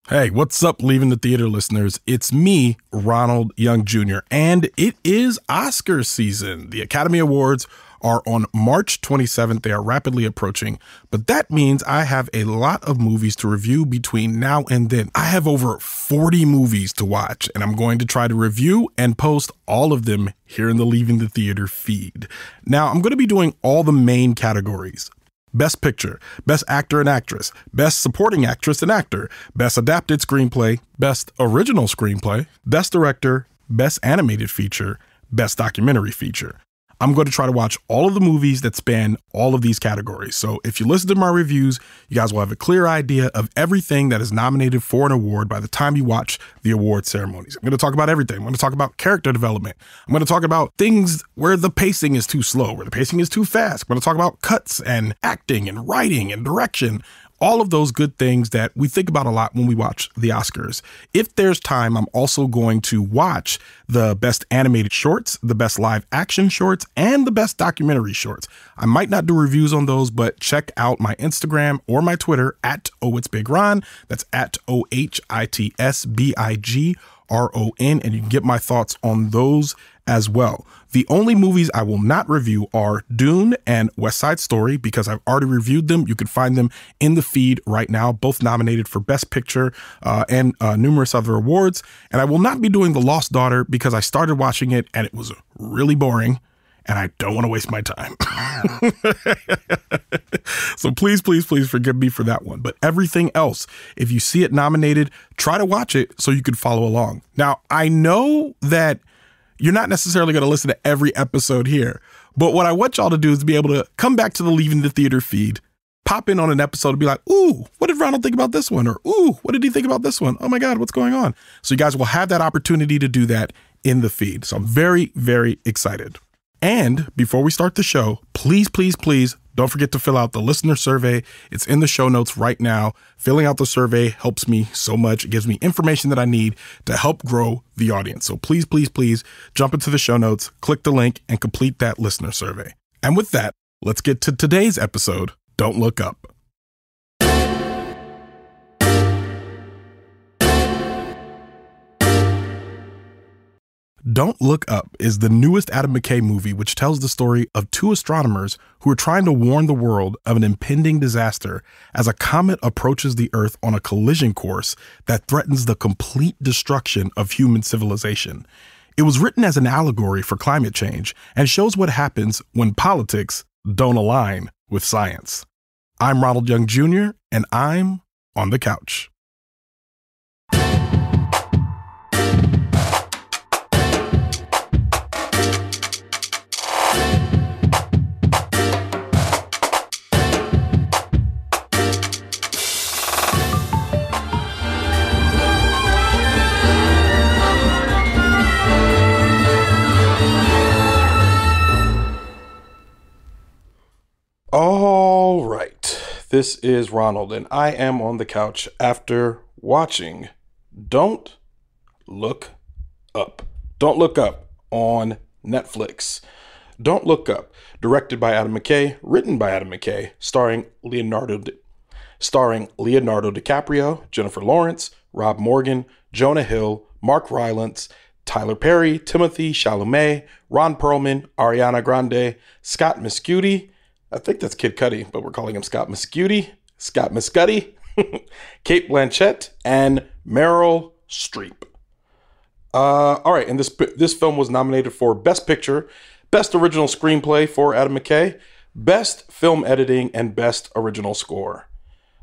Hey, what's up, Leaving the Theater listeners? It's me, Ronald Young Jr., and it is Oscar season. The Academy Awards are on March 27th. They are rapidly approaching, but that means I have a lot of movies to review between now and then. I have over 40 movies to watch, and I'm going to try to review and post all of them here in the Leaving the Theater feed. Now, I'm going to be doing all the main categories. Best Picture, Best Actor and Actress, Best Supporting Actress and Actor, Best Adapted Screenplay, Best Original Screenplay, Best Director, Best Animated Feature, Best Documentary Feature. I'm going to try to watch all of the movies that span all of these categories. So if you listen to my reviews, you guys will have a clear idea of everything that is nominated for an award by the time you watch the award ceremonies. I'm going to talk about everything. I'm going to talk about character development. I'm going to talk about things where the pacing is too slow, where the pacing is too fast. I'm going to talk about cuts and acting and writing and direction. All of those good things that we think about a lot when we watch the Oscars. If there's time, I'm also going to watch the best animated shorts, the best live action shorts, and the best documentary shorts. I might not do reviews on those, but check out my Instagram or my Twitter at ohitsBigRon. That's at ohitsBigRon, and you can get my thoughts on those as well. The only movies I will not review are Dune and West Side Story because I've already reviewed them. You can find them in the feed right now, both nominated for Best Picture and numerous other awards. And I will not be doing The Lost Daughter because I started watching it and it was really boring and I don't want to waste my time. So please forgive me for that one. But everything else, if you see it nominated, try to watch it so you can follow along. Now, I know that you're not necessarily going to listen to every episode here, but what I want y'all to do is be able to come back to the Leaving the Theater feed, pop in on an episode and be like, ooh, what did Ronald think about this one? Or, ooh, what did he think about this one? Oh my God, what's going on? So you guys will have that opportunity to do that in the feed. So I'm very, very excited. And before we start the show, please don't forget to fill out the listener survey. It's in the show notes right now. Filling out the survey helps me so much. It gives me information that I need to help grow the audience. So please jump into the show notes, click the link, and complete that listener survey. And with that, let's get to today's episode, Don't Look Up. Don't Look Up is the newest Adam McKay movie, which tells the story of two astronomers who are trying to warn the world of an impending disaster as a comet approaches the Earth on a collision course that threatens the complete destruction of human civilization. It was written as an allegory for climate change and shows what happens when politics don't align with science. I'm Ronald Young Jr., and I'm on the couch. All right, this is Ronald, and I am on the couch after watching Don't Look Up. Don't Look Up on Netflix. Don't Look Up, directed by Adam McKay, written by Adam McKay, starring Leonardo Dicaprio, Jennifer Lawrence, Rob Morgan, Jonah Hill, Mark Rylance, Tyler Perry, Timothee Chalamet, Ron Perlman, Ariana Grande, Scott Mescudi, I think that's Kid Cudi, but we're calling him Scott Mescudi, Cate Blanchett, and Meryl Streep. All right, and this film was nominated for Best Picture, Best Original Screenplay for Adam McKay, Best Film Editing, and Best Original Score.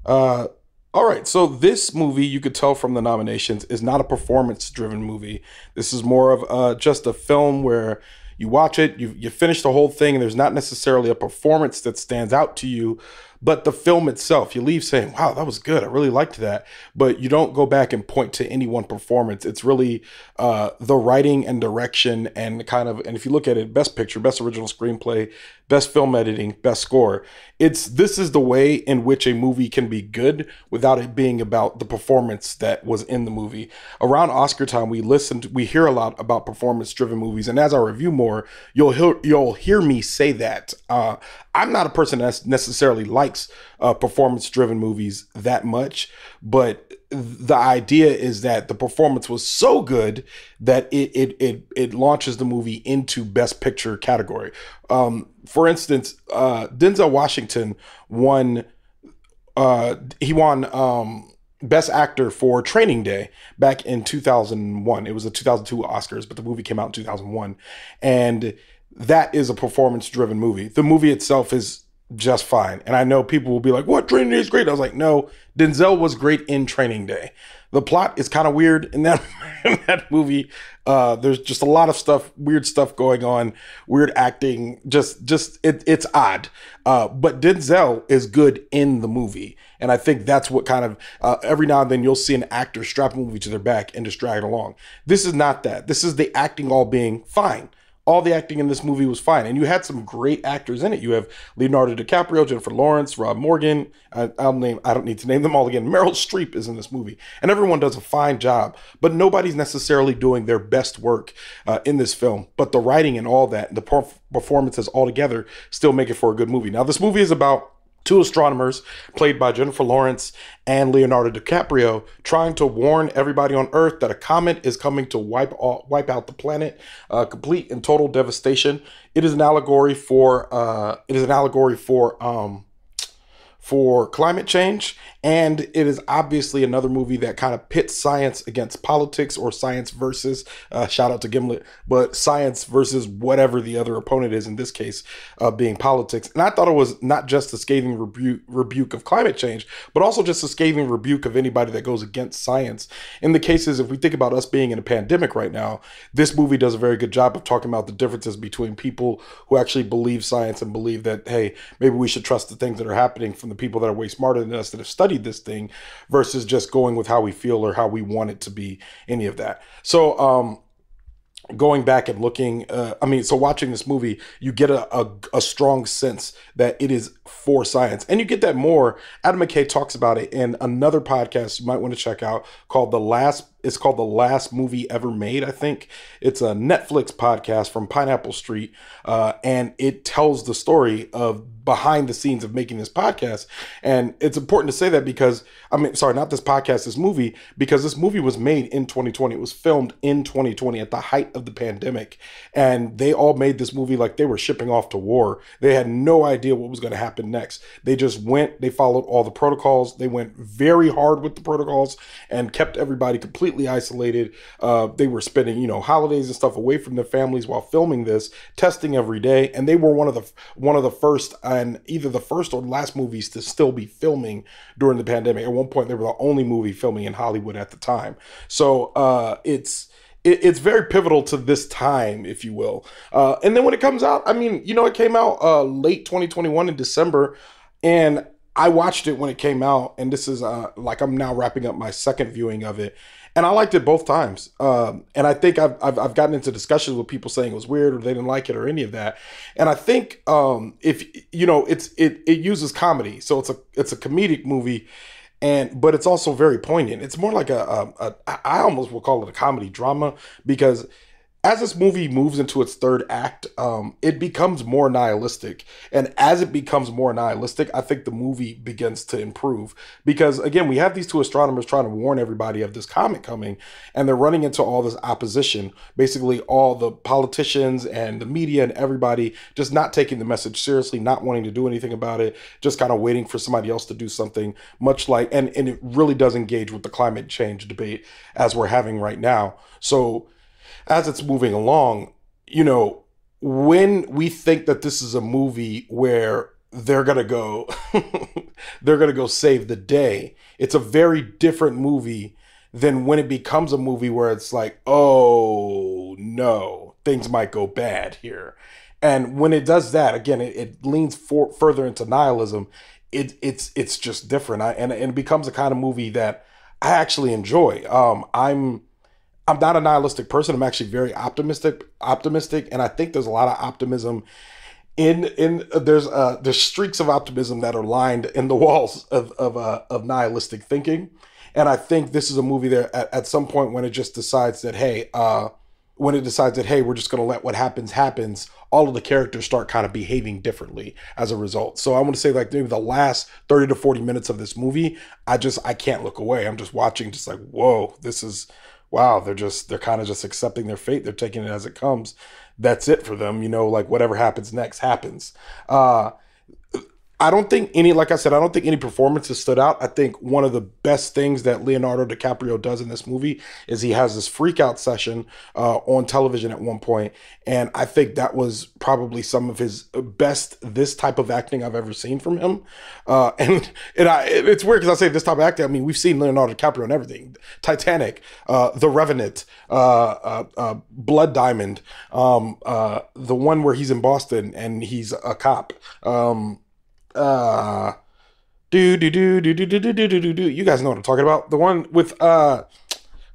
All right, so this movie, you could tell from the nominations, is not a performance-driven movie. This is more of just a film where you watch it, you finish the whole thing, and there's not necessarily a performance that stands out to you, but the film itself, you leave saying, wow, that was good. I really liked that. But you don't go back and point to any one performance. It's really the writing and direction and if you look at it, Best Picture, Best Original Screenplay, Best Film Editing, Best Score. This is the way in which a movie can be good without it being about the performance that was in the movie. Around Oscar time, we hear a lot about performance-driven movies, and as I review more, you'll hear me say that. I'm not a person that necessarily likes performance-driven movies that much, but the idea is that the performance was so good that it launches the movie into Best Picture category. For instance, Denzel Washington won. He won Best Actor for Training Day back in 2001. It was the 2002 Oscars, but the movie came out in 2001, and that is a performance-driven movie. The movie itself is just fine. And I know people will be like, what, Training Day is great? I was like, no, Denzel was great in Training Day. The plot is kind of weird in that, in that movie. There's just a lot of stuff, weird stuff going on, weird acting, it's odd. But Denzel is good in the movie. And I think that's what kind of, every now and then you'll see an actor strap a movie to their back and just drag it along. This is not that. This is the acting all being fine. All the acting in this movie was fine. And you had some great actors in it. You have Leonardo Dicaprio, Jennifer Lawrence, Rob Morgan. I don't need to name them all again. Meryl Streep is in this movie. And everyone does a fine job. But nobody's necessarily doing their best work in this film. But the writing and all that, and the performances all together still make it for a good movie. Now, this movie is about two astronomers, played by Jennifer Lawrence and Leonardo DiCaprio, trying to warn everybody on Earth that a comet is coming to wipe out the planet, complete and total devastation. It is an allegory for climate change, and it is obviously another movie that kind of pits science against politics, or science versus, shout out to Gimlet, but science versus whatever the other opponent is, in this case, being politics. And I thought it was not just a scathing rebuke of climate change, but also just a scathing rebuke of anybody that goes against science. In the cases, if we think about us being in a pandemic right now, this movie does a very good job of talking about the differences between people who actually believe science and believe that, hey, maybe we should trust the things that are happening from the people that are way smarter than us that have studied this thing, versus just going with how we feel or how we want it to be, any of that. So going back and looking, so watching this movie, you get a strong sense that it is for science. And you get that more. Adam McKay talks about it in another podcast you might want to check out called The Last Movie Ever Made, I think. It's a Netflix podcast from Pineapple Street. And it tells the story of behind the scenes of making this podcast. And it's important to say that because, not this podcast, this movie, because this movie was made in 2020. It was filmed in 2020 at the height of the pandemic. And they all made this movie like they were shipping off to war. They had no idea what was going to happen next. They just went, they followed all the protocols. They went very hard with the protocols and kept everybody completely isolated. They were spending, holidays and stuff away from their families while filming this, testing every day. And they were one of the first, and either the first or the last movies to still be filming during the pandemic. At one point, they were the only movie filming in Hollywood at the time. So it's very pivotal to this time, if you will. And then when it comes out, it came out late 2021 in December, and I watched it when it came out, and this is I'm now wrapping up my second viewing of it. And I liked it both times. And I think I've gotten into discussions with people saying it was weird or they didn't like it or any of that. And I think it uses comedy. So it's a comedic movie, but it's also very poignant. It's more like I almost will call it a comedy drama, because as this movie moves into its third act, it becomes more nihilistic. And as it becomes more nihilistic, I think the movie begins to improve. Because, again, we have these two astronomers trying to warn everybody of this comet coming, and they're running into all this opposition. Basically, all the politicians and the media and everybody just not taking the message seriously, not wanting to do anything about it, just kind of waiting for somebody else to do something, much like, and it really does engage with the climate change debate as we're having right now. So as it's moving along, when we think that this is a movie where they're going to go, save the day, it's a very different movie than when it becomes a movie where it's like, oh no, things might go bad here. And when it does that, again, it leans further into nihilism. It's just different. And it becomes a kind of movie that I actually enjoy. I'm not a nihilistic person. I'm actually very optimistic, and I think there's a lot of optimism there's streaks of optimism that are lined in the walls of nihilistic thinking. And I think this is a movie that at some point when it just decides that, hey, when it decides that, hey, we're just going to let what happens, all of the characters start kind of behaving differently as a result. So I want to say, like, maybe the last 30 to 40 minutes of this movie, I can't look away. I'm just watching, just like, whoa, wow. They're kind of just accepting their fate. They're taking it as it comes. That's it for them. Like, whatever happens next happens. I don't think like I said, I don't think any performances stood out. I think one of the best things that Leonardo DiCaprio does in this movie is he has this freak out session on television at one point. And I think that was probably some of his best, this type of acting I've ever seen from him. It's weird because I say this type of acting. I mean, we've seen Leonardo DiCaprio in everything. Titanic, The Revenant, Blood Diamond, the one where he's in Boston and he's a cop. You guys know what I'm talking about. The one with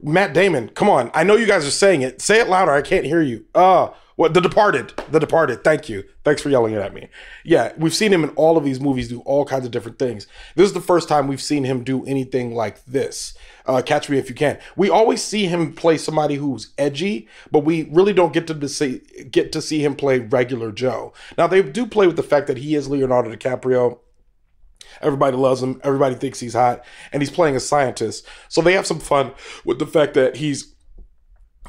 Matt Damon. Come on. I know you guys are saying it. Say it louder. I can't hear you. What? The Departed. The Departed. Thank you. Thanks for yelling it at me. Yeah, we've seen him in all of these movies do all kinds of different things. This is the first time we've seen him do anything like this. Catch Me If You Can. We always see him play somebody who's edgy, but we really don't get to see him play regular Joe. Now, they do play with the fact that he is Leonardo DiCaprio. Everybody loves him. Everybody thinks he's hot, and he's playing a scientist. So they have some fun with the fact that he's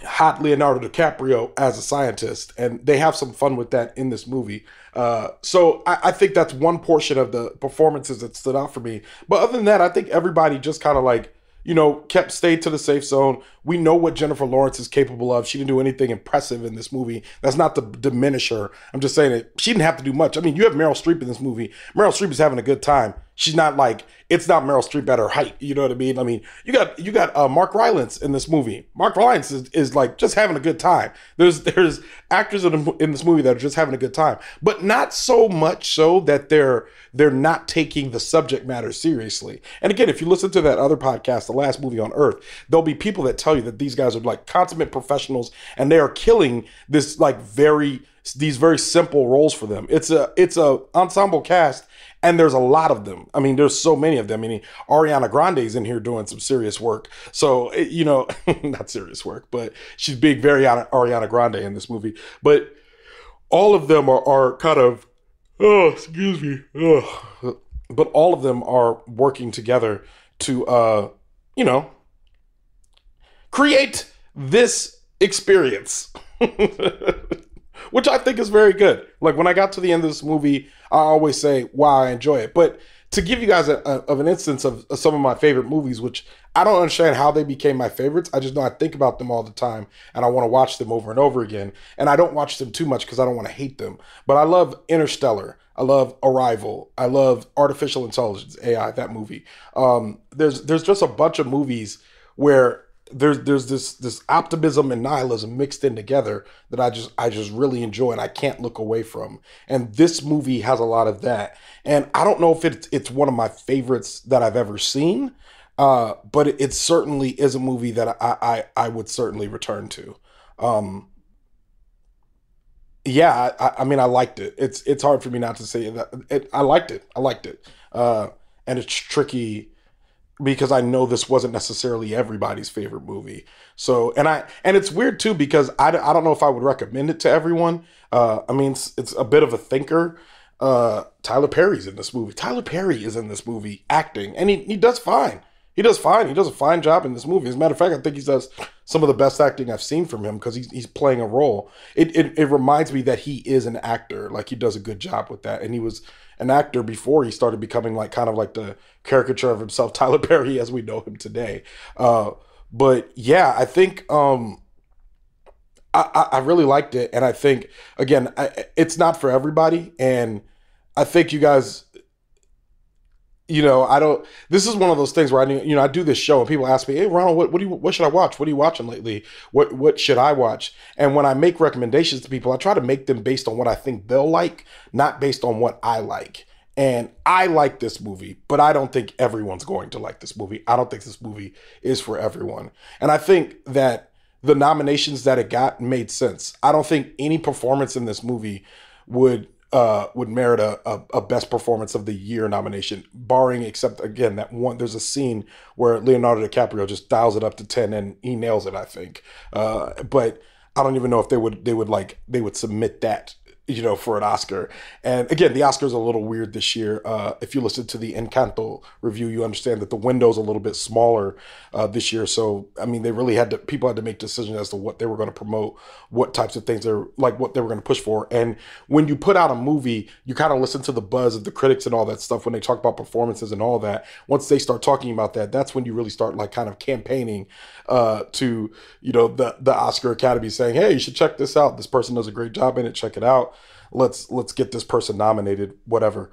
hot Leonardo DiCaprio as a scientist, and they have some fun with that in this movie. So I think that's one portion of the performances that stood out for me. But other than that, I think everybody just kind of like, stayed to the safe zone. We know what Jennifer Lawrence is capable of. She didn't do anything impressive in this movie. That's not to diminish her. I'm just saying that she didn't have to do much. I mean, you have Meryl Streep in this movie. Meryl Streep is having a good time. She's not like, it's not Meryl Streep at her height. You know what I mean? I mean, you got Mark Rylance in this movie. Mark Rylance is like just having a good time. There's actors in this movie that are just having a good time, but not so much so that they're not taking the subject matter seriously. And again, if you listen to that other podcast, The Last Movie on Earth, there'll be people that tell you that these guys are like consummate professionals and they are killing this like these very simple roles for them. It's a ensemble cast. And there's a lot of them. I mean, there's so many of them. I mean, Ariana Grande is in here doing some serious work. So, not serious work, but she's being very Ariana Grande in this movie. But all of them are kind of, but all of them are working together to, create this experience. Which I think is very good. Like, when I got to the end of this movie, I always say, wow, I enjoy it. But to give you guys an instance of some of my favorite movies, which I don't understand how they became my favorites. I just know I think about them all the time, and I want to watch them over and over again. And I don't watch them too much because I don't want to hate them. But I love Interstellar. I love Arrival. I love Artificial Intelligence, AI, that movie. There's just a bunch of movies where there's this optimism and nihilism mixed in together that I just really enjoy and I can't look away from. And this movie has a lot of that. And I don't know if it's one of my favorites that I've ever seen, but it certainly is a movie that I would certainly return to. I mean, I liked it. It's hard for me not to say that. I liked it. And it's tricky because I know this wasn't necessarily everybody's favorite movie. So, and it's weird too, because I don't know if I would recommend it to everyone. I mean, it's a bit of a thinker. Tyler Perry's in this movie. Tyler Perry is in this movie acting, and he does fine. He does fine. He does a fine job in this movie. As a matter of fact, I think he does some of the best acting I've seen from him because he's playing a role. It reminds me that he is an actor. Like, he does a good job with that. And he was an actor before he started becoming like kind of like the caricature of himself, Tyler Perry, as we know him today. But yeah, I think I really liked it. And I think, again, it's not for everybody. And I think you guys, this is one of those things where I do this show and people ask me, hey, Ronald, what should I watch? What are you watching lately? What should I watch? And when I make recommendations to people, I try to make them based on what I think they'll like, not based on what I like. And I like this movie, but I don't think everyone's going to like this movie. I don't think this movie is for everyone. And I think that the nominations that it got made sense. I don't think any performance in this movie would merit a best performance of the year nomination, barring, except again, that one, there's a scene where Leonardo DiCaprio just dials it up to 10 and he nails it, I think. But I don't even know if they would submit that, for an Oscar. And again, the Oscars are a little weird this year. If you listen to the Encanto review, you understand that the window's a little bit smaller this year. So, I mean, people had to make decisions as to what they were going to promote, what types of things what they were going to push for. And when you put out a movie, you kind of listen to the buzz of the critics and all that stuff when they talk about performances and all that. Once they start talking about that, that's when you really start like kind of campaigning to, the Oscar Academy saying, hey, you should check this out. This person does a great job in it. Check it out. Let's get this person nominated, whatever.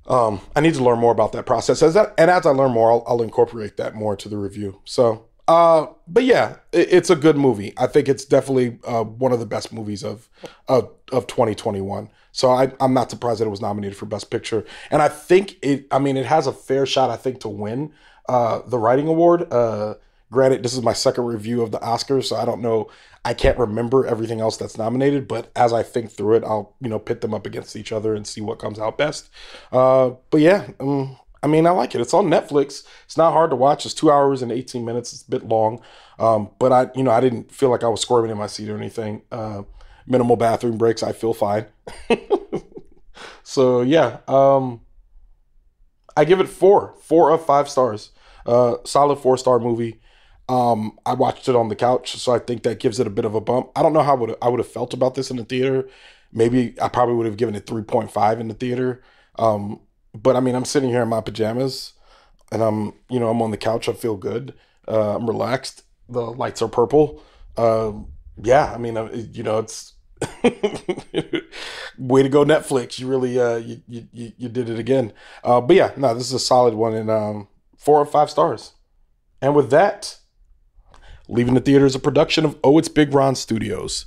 I need to learn more about that process. As I learn more, I'll incorporate that more into the review. So, but yeah, it's a good movie. I think it's definitely one of the best movies of 2021. So I'm not surprised that it was nominated for Best Picture. And I think it has a fair shot, I think, to win the Writing Award. Granted, this is my second review of the Oscars, so I don't know. I can't remember everything else that's nominated, but as I think through it, I'll, pit them up against each other and see what comes out best. But yeah, I like it. It's on Netflix. It's not hard to watch. It's 2 hours and 18 minutes. It's a bit long. But I didn't feel like I was squirming in my seat or anything. Minimal bathroom breaks. I feel fine. So yeah, I give it 4 of 5 stars. Solid 4-star movie. I watched it on the couch, so I think that gives it a bit of a bump. I don't know how I would have felt about this in the theater. Maybe I probably would have given it 3.5 in the theater. But I'm sitting here in my pajamas and I'm on the couch. I feel good. I'm relaxed. The lights are purple. Yeah, it's way to go, Netflix. You really, you did it again. But yeah, no, this is a solid one and 4 of 5 stars. And with that, Leaving the Theater is a production of ohitsBigRon Studios.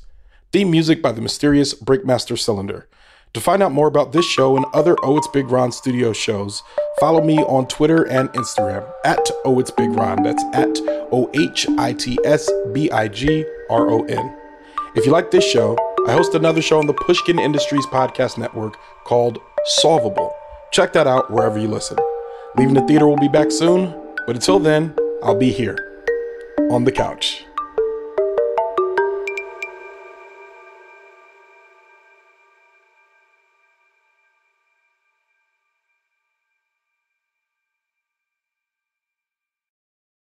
Theme music by the mysterious Breakmaster Cylinder. To find out more about this show and other ohitsBigRon Studio shows, follow me on Twitter and Instagram at ohitsBigRon. That's at ohitsBigRon. If you like this show, I host another show on the Pushkin Industries podcast network called Solvable. Check that out wherever you listen. Leaving the Theater will be back soon, but until then, I'll be here on the couch.